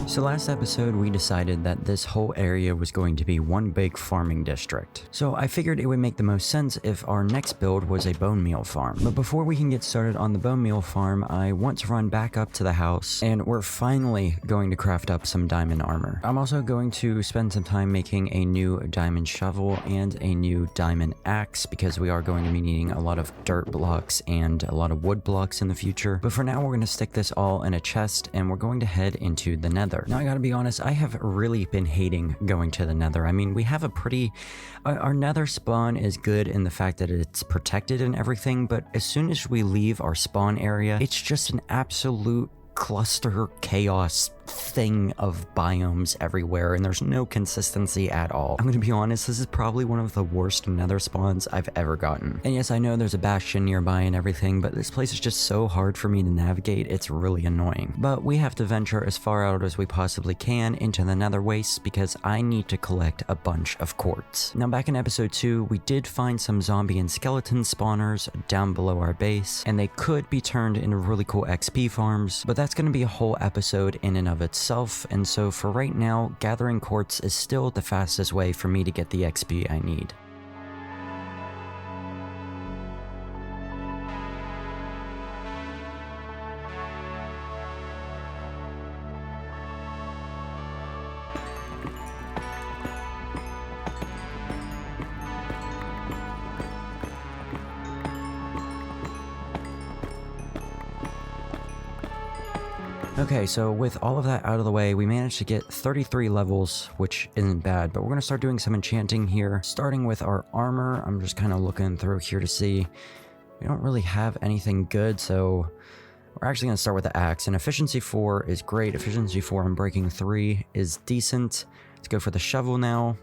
So last episode we decided that this whole area was going to be one big farming district. So I figured it would make the most sense if our next build was a Bonemeal Farm. But before we can get started on the Bonemeal Farm, I want to run back up to the house, and we're finally going to craft up some diamond armor. I'm also going to spend some time making a new diamond shovel and a new diamond axe, because we are going to be needing a lot of dirt blocks and a lot of wood blocks in the future. But for now, we're going to stick this all in a chest, and we're going to head into the Nether. Now, I gotta be honest, I have really been hating going to the Nether. I mean, we have a pretty... Our Nether spawn is good in the fact that it's protected and everything, but as soon as we leave our spawn area, it's just an absolute cluster chaos thing of biomes everywhere, and there's no consistency at all. I'm gonna be honest, this is probably one of the worst Nether spawns I've ever gotten. And yes, I know there's a bastion nearby and everything, but this place is just so hard for me to navigate, it's really annoying. But we have to venture as far out as we possibly can into the Nether wastes, because I need to collect a bunch of quartz. Now, back in episode 2, we did find some zombie and skeleton spawners down below our base, and they could be turned into really cool XP farms, but that's gonna be a whole episode in and of itself, and so for right now, gathering quartz is still the fastest way for me to get the XP I need. Okay, so with all of that out of the way, we managed to get 33 levels, which isn't bad, but we're going to start doing some enchanting here, starting with our armor. I'm just kind of looking through here to see. We don't really have anything good, so we're actually going to start with the axe. And efficiency 4 is great. Efficiency 4 on breaking 3 is decent. Let's go for the shovel now.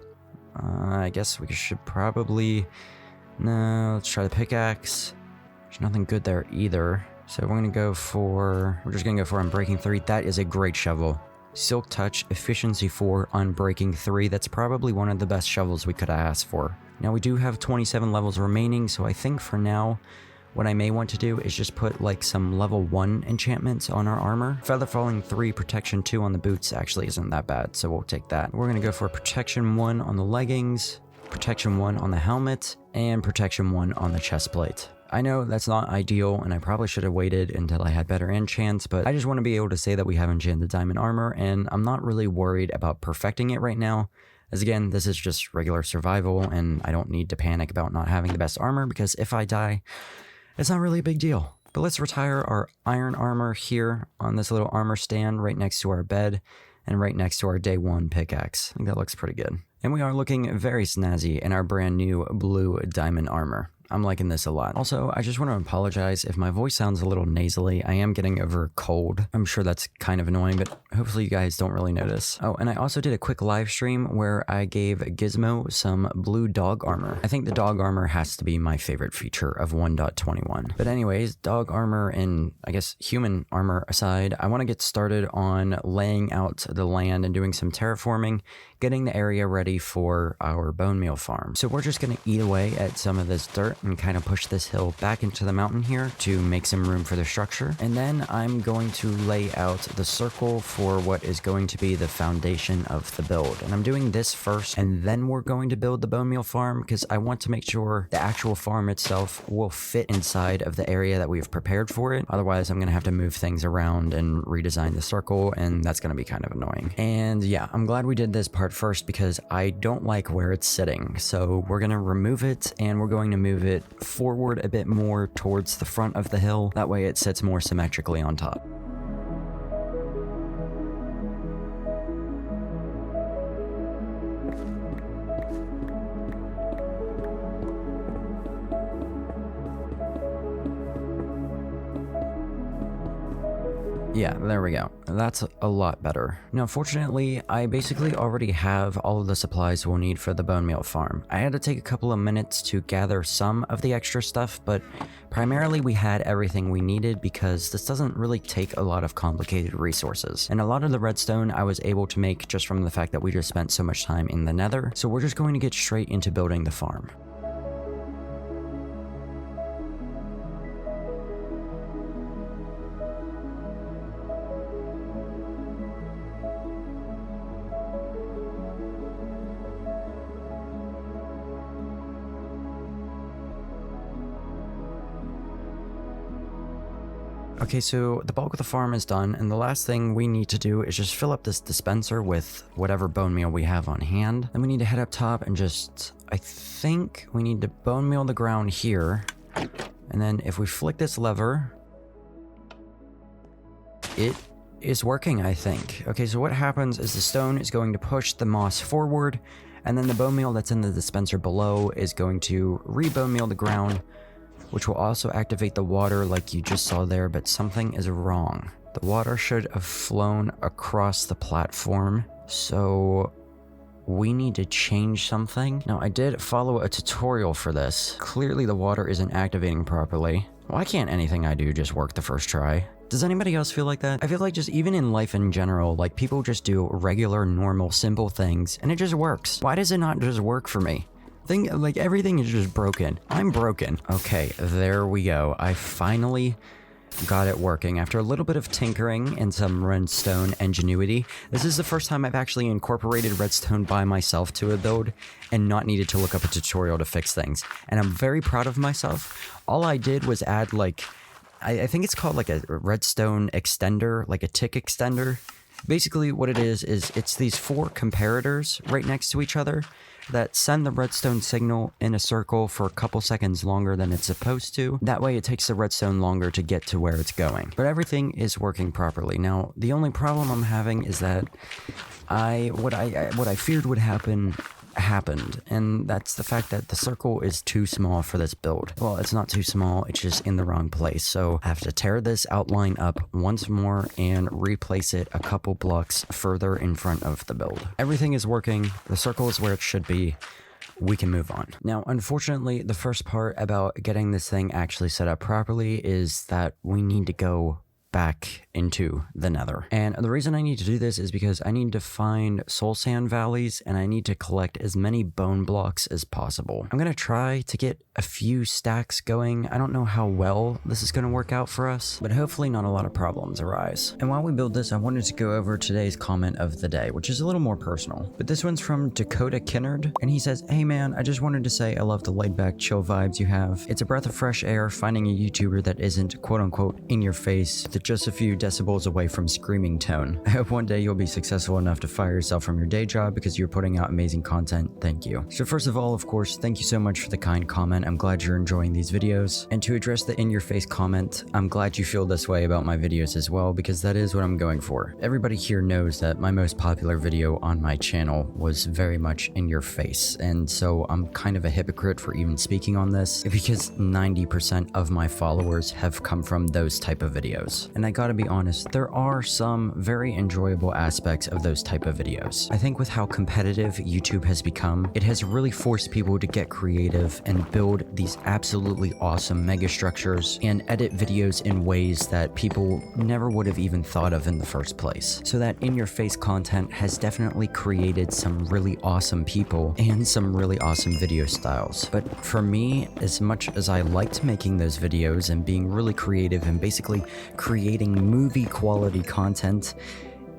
I guess we should probably... No, let's try the pickaxe. There's nothing good there either. So we're just gonna go for on breaking 3. That is a great shovel. Silk Touch, efficiency 4 on breaking 3. That's probably one of the best shovels we could have asked for. Now we do have 27 levels remaining, so I think for now, what I may want to do is just put like some level 1 enchantments on our armor. Feather Falling 3, protection 2 on the boots actually isn't that bad, so we'll take that. We're gonna go for protection 1 on the leggings, protection 1 on the helmet, and protection 1 on the chest plate. I know that's not ideal, and I probably should have waited until I had better enchants, but I just want to be able to say that we have enchanted diamond armor, and I'm not really worried about perfecting it right now, as again, this is just regular survival, and I don't need to panic about not having the best armor, because if I die, it's not really a big deal. But let's retire our iron armor here on this little armor stand right next to our bed, and right next to our day 1 pickaxe. I think that looks pretty good. And we are looking very snazzy in our brand new blue diamond armor. I'm liking this a lot. Also, I just want to apologize if my voice sounds a little nasally. I am getting over a cold. I'm sure that's kind of annoying, but hopefully you guys don't really notice. Oh, and I also did a quick live stream where I gave Gizmo some blue dog armor. I think the dog armor has to be my favorite feature of 1.21. But anyways, dog armor and I guess human armor aside, I want to get started on laying out the land and doing some terraforming, getting the area ready for our Bonemeal Farm. So we're just going to eat away at some of this dirt and kind of push this hill back into the mountain here to make some room for the structure. And then I'm going to lay out the circle for what is going to be the foundation of the build. And I'm doing this first, and then we're going to build the Bonemeal Farm, because I want to make sure the actual farm itself will fit inside of the area that we've prepared for it. Otherwise, I'm going to have to move things around and redesign the circle, and that's going to be kind of annoying. And yeah, I'm glad we did this part first, because I don't like where it's sitting. So we're going to remove it, and we're going to move it forward a bit more towards the front of the hill. That way it sits more symmetrically on top. Yeah, there we go. That's a lot better. Now, fortunately, I basically already have all of the supplies we'll need for the Bonemeal Farm. I had to take a couple of minutes to gather some of the extra stuff, but primarily we had everything we needed because this doesn't really take a lot of complicated resources. And a lot of the redstone I was able to make just from the fact that we just spent so much time in the Nether, so we're just going to get straight into building the farm. Okay, so the bulk of the farm is done, and the last thing we need to do is just fill up this dispenser with whatever bone meal we have on hand. Then we need to head up top and just, I think we need to bone meal the ground here. And then if we flick this lever, it is working, I think. Okay, so what happens is the stone is going to push the moss forward, and then the bone meal that's in the dispenser below is going to re-bone meal the ground, which will also activate the water like you just saw there, but something is wrong. The water should have flown across the platform, so we need to change something. Now, I did follow a tutorial for this. Clearly the water isn't activating properly. Why can't anything I do just work the first try? Does anybody else feel like that? I feel like just even in life in general, like people just do regular, normal, simple things, and it just works. Why does it not just work for me? Like everything is just broken. I'm broken. Okay, there we go. I finally got it working after a little bit of tinkering and some redstone ingenuity. This is the first time I've actually incorporated redstone by myself to a build and not needed to look up a tutorial to fix things. And I'm very proud of myself. All I did was add like, I think it's called like a redstone extender, like a tick extender. Basically what it is it's these 4 comparators right next to each other that send the redstone signal in a circle for a couple seconds longer than it's supposed to. That way it takes the redstone longer to get to where it's going. But everything is working properly. Now, the only problem I'm having is that what I feared would happen happened, and that's the fact that the circle is too small for this build. Well, it's not too small, it's just in the wrong place. So I have to tear this outline up once more and replace it a couple blocks further in front of the build. Everything is working, the circle is where it should be. We can move on. Now, unfortunately, the first part about getting this thing actually set up properly is that we need to go back into the Nether. And the reason I need to do this is because I need to find soul sand valleys and I need to collect as many bone blocks as possible. I'm gonna try to get a few stacks going. I don't know how well this is gonna work out for us, but hopefully not a lot of problems arise. And while we build this, I wanted to go over today's comment of the day, which is a little more personal. But this one's from Dakota Kinnard, and he says, "Hey man, I just wanted to say I love the laid back chill vibes you have. It's a breath of fresh air finding a YouTuber that isn't quote unquote in your face, that just a few decibels away from screaming tone. I hope one day you'll be successful enough to fire yourself from your day job because you're putting out amazing content. Thank you." So first of all, of course, thank you so much for the kind comment. I'm glad you're enjoying these videos. And to address the in your face comment, I'm glad you feel this way about my videos as well, because that is what I'm going for. Everybody here knows that my most popular video on my channel was very much in your face. And so I'm kind of a hypocrite for even speaking on this because 90% of my followers have come from those type of videos. And I gotta be honest, there are some very enjoyable aspects of those type of videos. I think with how competitive YouTube has become, it has really forced people to get creative and build these absolutely awesome mega structures and edit videos in ways that people never would have even thought of in the first place. So that in-your-face content has definitely created some really awesome people and some really awesome video styles. But for me, as much as I liked making those videos and being really creative and basically creating movie quality content,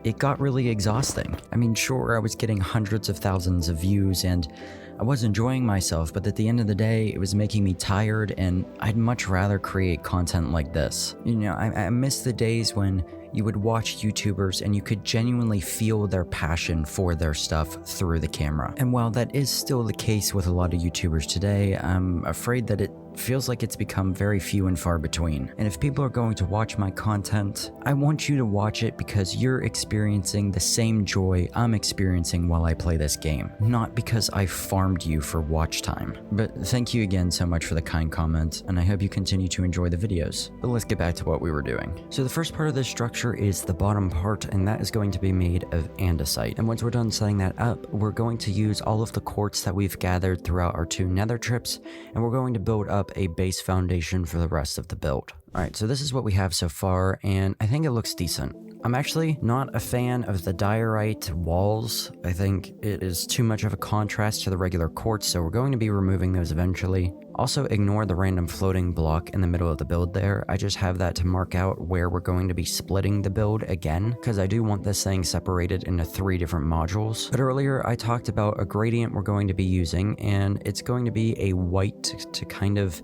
it got really exhausting. I mean, sure, I was getting hundreds of thousands of views and I was enjoying myself, but at the end of the day, it was making me tired and I'd much rather create content like this. You know, I miss the days when you would watch YouTubers and you could genuinely feel their passion for their stuff through the camera. And while that is still the case with a lot of YouTubers today, I'm afraid that it feels like it's become very few and far between. And if people are going to watch my content, I want you to watch it because you're experiencing the same joy I'm experiencing while I play this game, not because I farmed you for watch time. But thank you again so much for the kind comment, and I hope you continue to enjoy the videos. But let's get back to what we were doing. So the first part of this structure is the bottom part, and that is going to be made of andesite. And once we're done setting that up, we're going to use all of the quartz that we've gathered throughout our 2 nether trips, and we're going to build up a base foundation for the rest of the build. Alright, so this is what we have so far, and I think it looks decent. I'm actually not a fan of the diorite walls. I think it is too much of a contrast to the regular quartz, so we're going to be removing those eventually. Also, ignore the random floating block in the middle of the build there. I just have that to mark out where we're going to be splitting the build again, because I do want this thing separated into 3 different modules. But earlier, I talked about a gradient we're going to be using, and it's going to be a white to kind of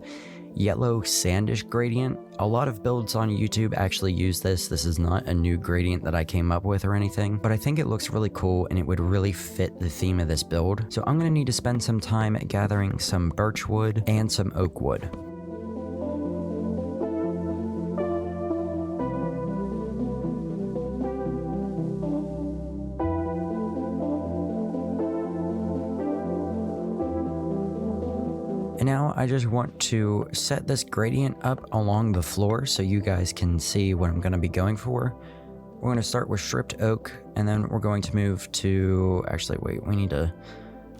yellow sandish gradient. A lot of builds on YouTube actually use this. This is not a new gradient that I came up with or anything, but I think it looks really cool and it would really fit the theme of this build. So I'm going to need to spend some time gathering some birch wood and some oak wood. And now I just want to set this gradient up along the floor so you guys can see what I'm going to be going for. We're going to start with stripped oak, and then we're going to move to... Actually, wait, we need to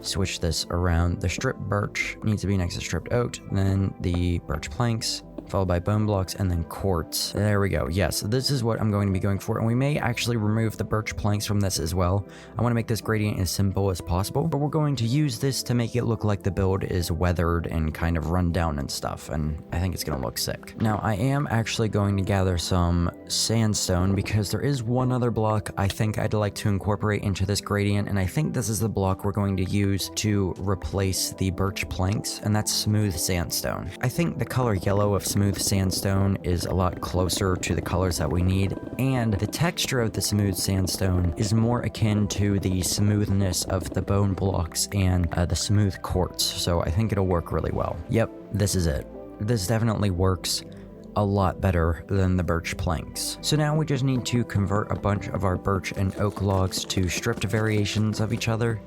switch this around. The stripped birch needs to be next to stripped oak, then the birch planks, followed by bone blocks, and then quartz. There we go. Yes, this is what I'm going to be going for, and we may actually remove the birch planks from this as well. I want to make this gradient as simple as possible, but we're going to use this to make it look like the build is weathered and kind of run down and stuff, and I think it's going to look sick. Now, I am actually going to gather some sandstone because there is one other block I think I'd like to incorporate into this gradient, and I think this is the block we're going to use to replace the birch planks, and that's smooth sandstone. I think the color yellow of smooth sandstone is a lot closer to the colors that we need, and the texture of the smooth sandstone is more akin to the smoothness of the bone blocks and the smooth quartz, so I think it'll work really well. Yep, this is it. This definitely works a lot better than the birch planks. So now we just need to convert a bunch of our birch and oak logs to stripped variations of each other.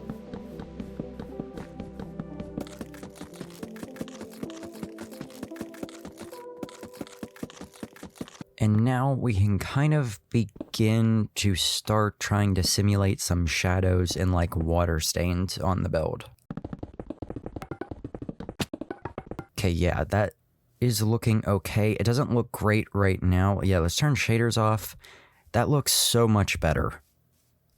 And now we can kind of begin to start trying to simulate some shadows and like water stains on the build. Okay, yeah, that is looking okay. It doesn't look great right now. Yeah, let's turn shaders off. That looks so much better.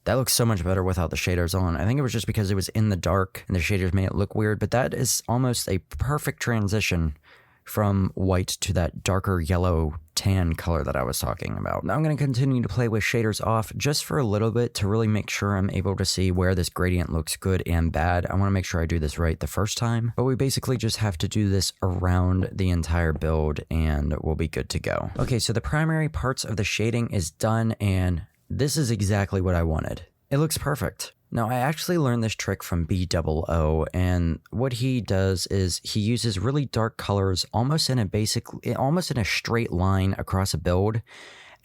That looks so much better without the shaders on. I think it was just because it was in the dark and the shaders made it look weird, but that is almost a perfect transition from white to that darker yellow tan color that I was talking about. Now I'm going to continue to play with shaders off just for a little bit to really make sure I'm able to see where this gradient looks good and bad. I want to make sure I do this right the first time, but we basically just have to do this around the entire build and we'll be good to go. Okay, so the primary parts of the shading is done and this is exactly what I wanted. It looks perfect. Now, I actually learned this trick from BOO, and what he does is he uses really dark colors almost in a straight line across a build,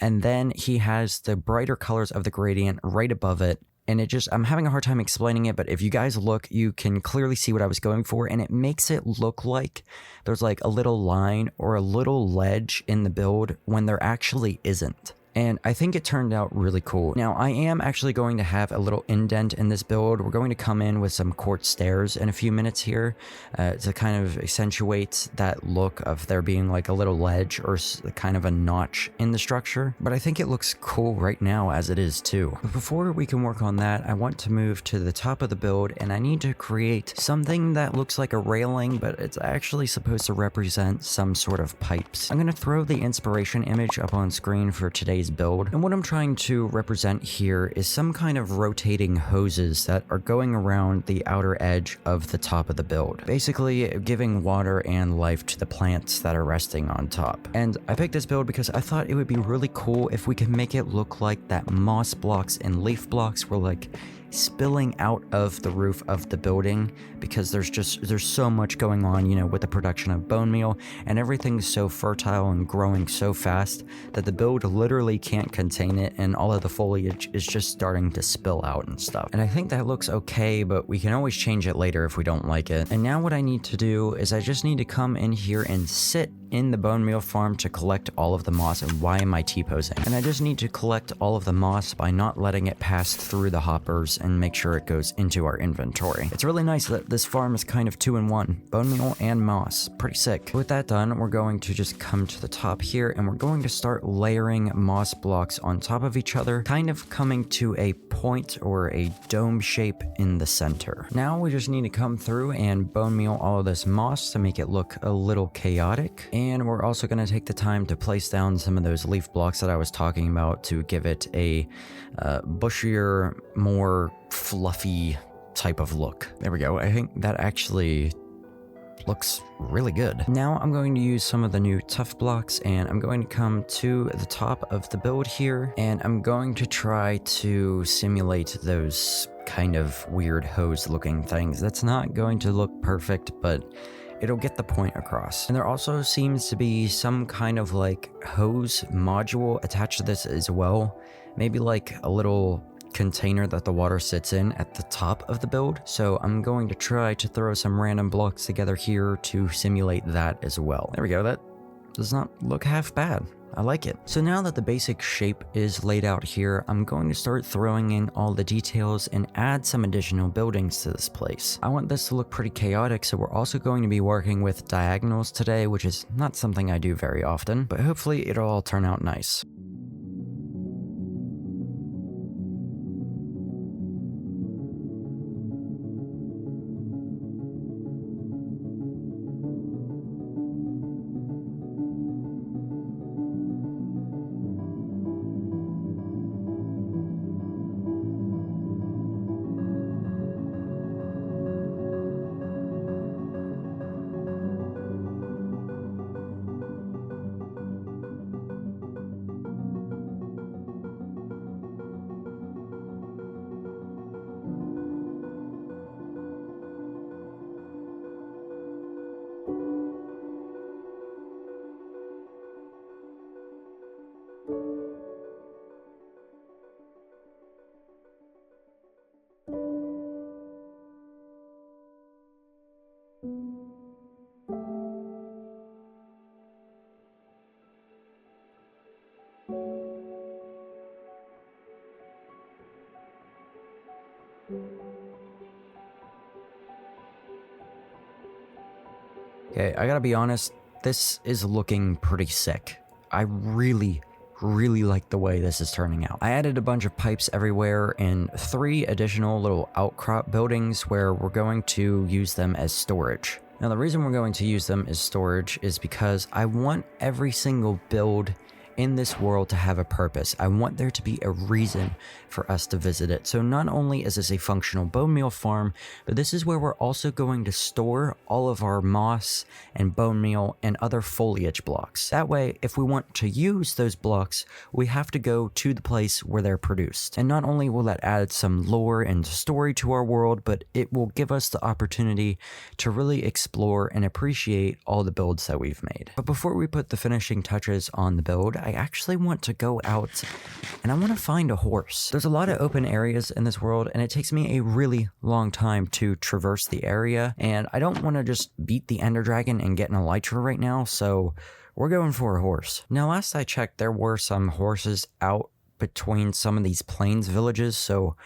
and then he has the brighter colors of the gradient right above it, and I'm having a hard time explaining it, but if you guys look, you can clearly see what I was going for, and it makes it look like there's like a little line or a little ledge in the build when there actually isn't. And I think it turned out really cool. Now, I am actually going to have a little indent in this build. We're going to come in with some quartz stairs in a few minutes here to kind of accentuate that look of there being like a little ledge or kind of a notch in the structure. But I think it looks cool right now as it is too. But before we can work on that, I want to move to the top of the build and I need to create something that looks like a railing, but it's actually supposed to represent some sort of pipes. I'm going to throw the inspiration image up on screen for today's build, and what I'm trying to represent here is some kind of rotating hoses that are going around the outer edge of the top of the build, basically giving water and life to the plants that are resting on top. And I picked this build because I thought it would be really cool if we could make it look like that moss blocks and leaf blocks were like spilling out of the roof of the building, because there's so much going on, you know, with the production of bone meal, and everything's so fertile and growing so fast that the build literally can't contain it, and all of the foliage is just starting to spill out and stuff. And I think that looks okay, but we can always change it later if we don't like it. And now what I need to do is I just need to come in here and sit in the Bonemeal Farm to collect all of the moss. And why am I T-posing? And I just need to collect all of the moss by not letting it pass through the hoppers and make sure it goes into our inventory. It's really nice that this farm is kind of 2-in-1, bone meal and moss. Pretty sick. With that done, we're going to just come to the top here and we're going to start layering moss blocks on top of each other, kind of coming to a point or a dome shape in the center. Now we just need to come through and bone meal all of this moss to make it look a little chaotic. And we're also going to take the time to place down some of those leaf blocks that I was talking about to give it a bushier, more fluffy type of look. There we go. I think that actually looks really good. Now I'm going to use some of the new tough blocks, and I'm going to come to the top of the build here, and I'm going to try to simulate those kind of weird hose looking things. That's not going to look perfect, but it'll get the point across. And there also seems to be some kind of like hose module attached to this as well. Maybe like a little container that the water sits in at the top of the build. So I'm going to try to throw some random blocks together here to simulate that as well. There we go. That does not look half bad. I like it. So now that the basic shape is laid out here, I'm going to start throwing in all the details and add some additional buildings to this place. I want this to look pretty chaotic, so we're also going to be working with diagonals today, which is not something I do very often, but hopefully it'll all turn out nice. Okay, I gotta be honest, this is looking pretty sick. I really like the way this is turning out. I added a bunch of pipes everywhere and 3 additional little outcrop buildings where we're going to use them as storage. Now the reason we're going to use them as storage is because I want every single build in this world to have a purpose. I want there to be a reason for us to visit it. So not only is this a functional bone meal farm, but this is where we're also going to store all of our moss and bone meal and other foliage blocks. That way, if we want to use those blocks, we have to go to the place where they're produced. And not only will that add some lore and story to our world, but it will give us the opportunity to really explore and appreciate all the builds that we've made. But before we put the finishing touches on the build, I actually want to go out and I want to find a horse. There's a lot of open areas in this world and it takes me a really long time to traverse the area, and I don't want to just beat the Ender Dragon and get an elytra right now, so we're going for a horse. Now last I checked, there were some horses out between some of these plains villages, so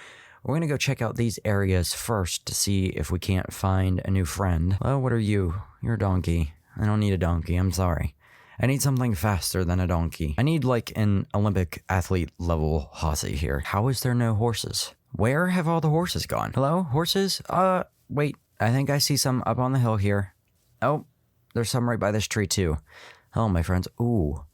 we're gonna go check out these areas first to see if we can't find a new friend. Well, what are you? You're a donkey. I don't need a donkey, I'm sorry. I need something faster than a donkey. I need like an Olympic athlete level horsey here. How is there no horses? Where have all the horses gone? Hello, horses? Wait, I think I see some up on the hill here. Oh, there's some right by this tree too. Hello, my friends. Ooh,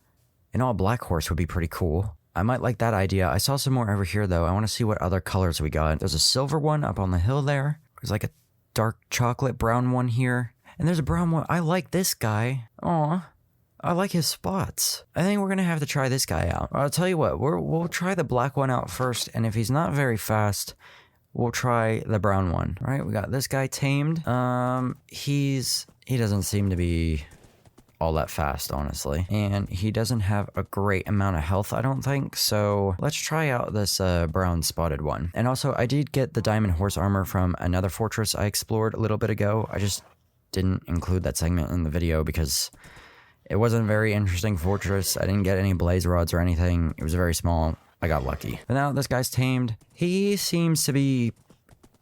an all black horse would be pretty cool. I might like that idea. I saw some more over here though. I want to see what other colors we got. There's a silver one up on the hill there. There's like a dark chocolate brown one here. And there's a brown one. I like this guy. Aw. I like his spots. I think we're going to have to try this guy out. I'll tell you what, we'll try the black one out first, and if he's not very fast, we'll try the brown one. All right, we got this guy tamed. He doesn't seem to be all that fast, honestly. And he doesn't have a great amount of health, I don't think. So let's try out this brown spotted one. And also, I did get the diamond horse armor from another fortress I explored a little bit ago. I just didn't include that segment in the video because it wasn't a very interesting fortress. I didn't get any blaze rods or anything. It was very small. I got lucky. But now this guy's tamed. He seems to be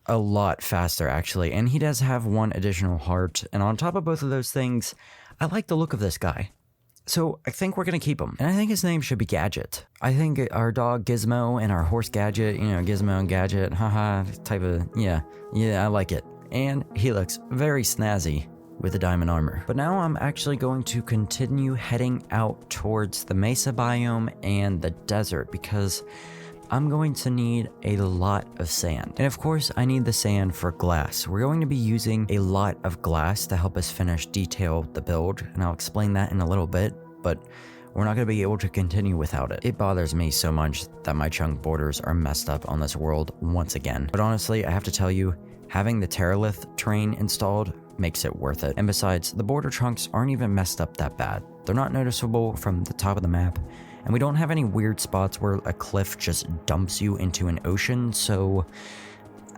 a lot faster, actually. And he does have 1 additional heart. And on top of both of those things, I like the look of this guy. So I think we're going to keep him. And I think his name should be Gadget. I think our dog Gizmo and our horse Gadget, Gizmo and Gadget, haha, type of, yeah, I like it. And he looks very snazzy with the diamond armor. But now I'm actually going to continue heading out towards the mesa biome and the desert because I'm going to need a lot of sand. And of course, I need the sand for glass. We're going to be using a lot of glass to help us finish detail the build, and I'll explain that in a little bit, but we're not going to be able to continue without it. It bothers me so much that my chunk borders are messed up on this world once again. But honestly, I have to tell you, having the Terralith train installed makes it worth it. And besides, the border chunks aren't even messed up that bad. They're not noticeable from the top of the map, and we don't have any weird spots where a cliff just dumps you into an ocean, so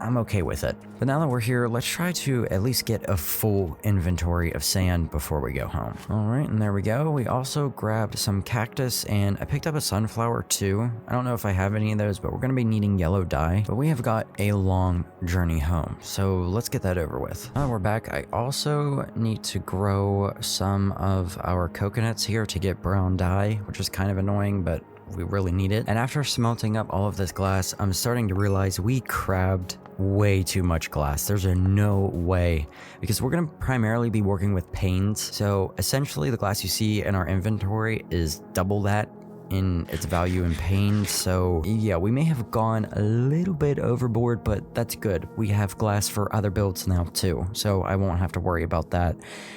I'm okay with it. But now that we're here, let's try to at least get a full inventory of sand before we go home. All right, and there we go. We also grabbed some cactus, and I picked up a sunflower too. I don't know if I have any of those, but we're gonna be needing yellow dye. But we have got a long journey home, so let's get that over with. Now that we're back, I also need to grow some of our coconuts here to get brown dye, which is kind of annoying, but we really need it. And after smelting up all of this glass, I'm starting to realize we crabbed way too much glass. There's no way, because we're going to primarily be working with panes. So essentially the glass you see in our inventory is double that in its value in panes. So yeah, we may have gone a little bit overboard, but that's good. We have glass for other builds now too, so I won't have to worry about that,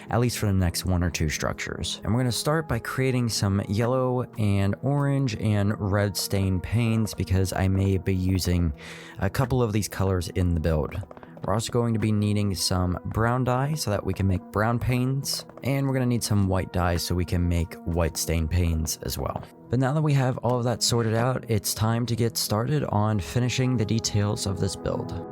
at least for the next 1 or 2 structures. And we're going to start by creating some yellow and orange and red stain panes, because I may be using a couple of these colors in the build. We're also going to be needing some brown dye so that we can make brown panes, and we're going to need some white dye so we can make white stain panes as well. But now that we have all of that sorted out, it's time to get started on finishing the details of this build.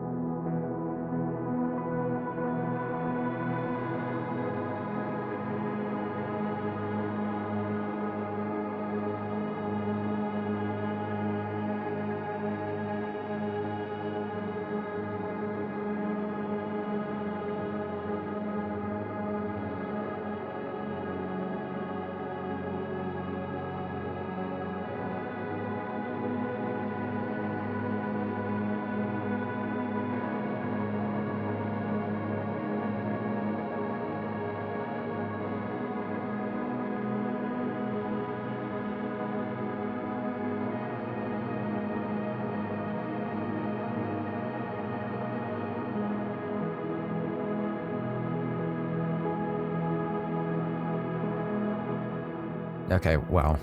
Okay, wow.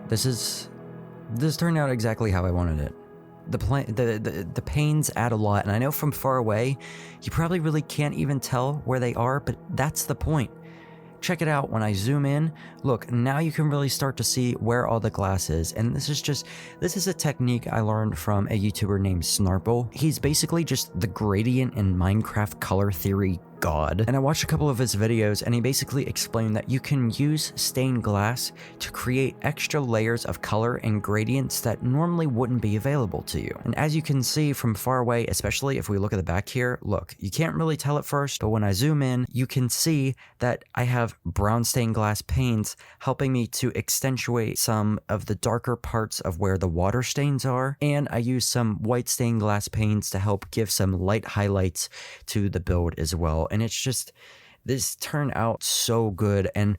This turned out exactly how I wanted it. The panes add a lot, and I know from far away, you probably really can't even tell where they are, but that's the point. Check it out when I zoom in. Look, now you can really start to see where all the glass is, and this is a technique I learned from a YouTuber named Snarple. He's basically just the gradient in Minecraft color theory god. And I watched a couple of his videos, and he basically explained that you can use stained glass to create extra layers of color and gradients that normally wouldn't be available to you. And as you can see from far away, especially if we look at the back here, look, you can't really tell at first, but when I zoom in, you can see that I have brown stained glass panes helping me to accentuate some of the darker parts of where the water stains are. And I use some white stained glass panes to help give some light highlights to the build as well. And it's just, this turned out so good. And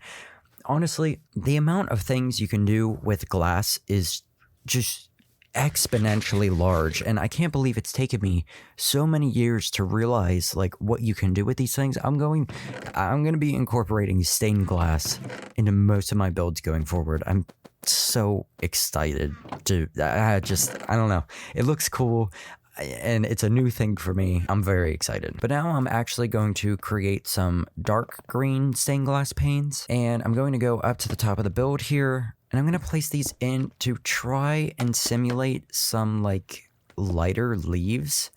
honestly, the amount of things you can do with glass is just exponentially large, and I can't believe it's taken me so many years to realize like what you can do with these things. I'm going to be incorporating stained glass into most of my builds going forward. I'm so excited to I don't know, it looks cool. And it's a new thing for me. I'm very excited. But now I'm actually going to create some dark green stained glass panes. And I'm going to go up to the top of the build here. And I'm going to place these in to try and simulate some like lighter leaves.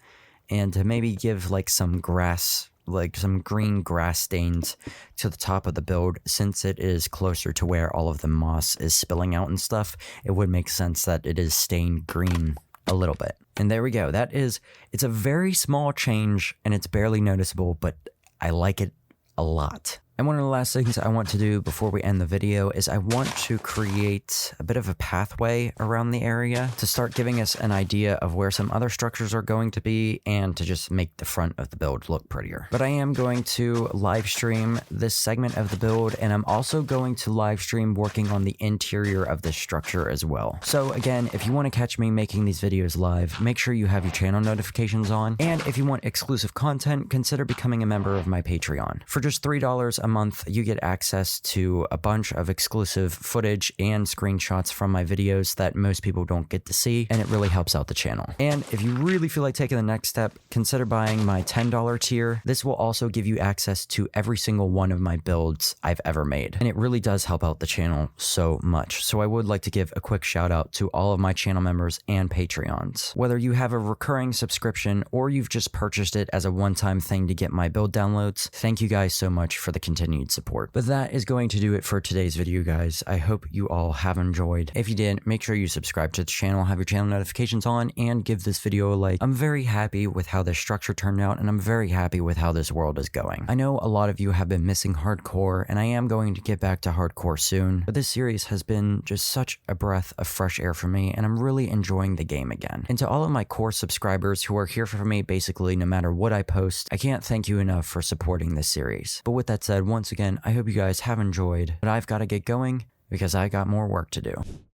And to maybe give like some grass, like some green grass stains to the top of the build. Since it is closer to where all of the moss is spilling out and stuff, it would make sense that it is stained green a little bit. And there we go. It's a very small change and it's barely noticeable, but I like it a lot. And one of the last things I want to do before we end the video is I want to create a bit of a pathway around the area to start giving us an idea of where some other structures are going to be and to just make the front of the build look prettier. But I am going to live stream this segment of the build, and I'm also going to live stream working on the interior of this structure as well. So again, if you want to catch me making these videos live, make sure you have your channel notifications on. And if you want exclusive content, consider becoming a member of my Patreon. For just $3 a month, you get access to a bunch of exclusive footage and screenshots from my videos that most people don't get to see, and it really helps out the channel. And if you really feel like taking the next step, consider buying my $10 tier. This will also give you access to every single one of my builds I've ever made, and it really does help out the channel so much. So I would like to give a quick shout out to all of my channel members and Patreons. Whether you have a recurring subscription or you've just purchased it as a one-time thing to get my build downloads, thank you guys so much for the continued support. But that is going to do it for today's video, guys. I hope you all have enjoyed. If you did, make sure you subscribe to the channel, have your channel notifications on, and give this video a like. I'm very happy with how this structure turned out, and I'm very happy with how this world is going. I know a lot of you have been missing hardcore, and I am going to get back to hardcore soon, but this series has been just such a breath of fresh air for me, and I'm really enjoying the game again. And to all of my core subscribers who are here for me basically no matter what I post, I can't thank you enough for supporting this series. But with that said, once again, I hope you guys have enjoyed, but I've got to get going because I got more work to do.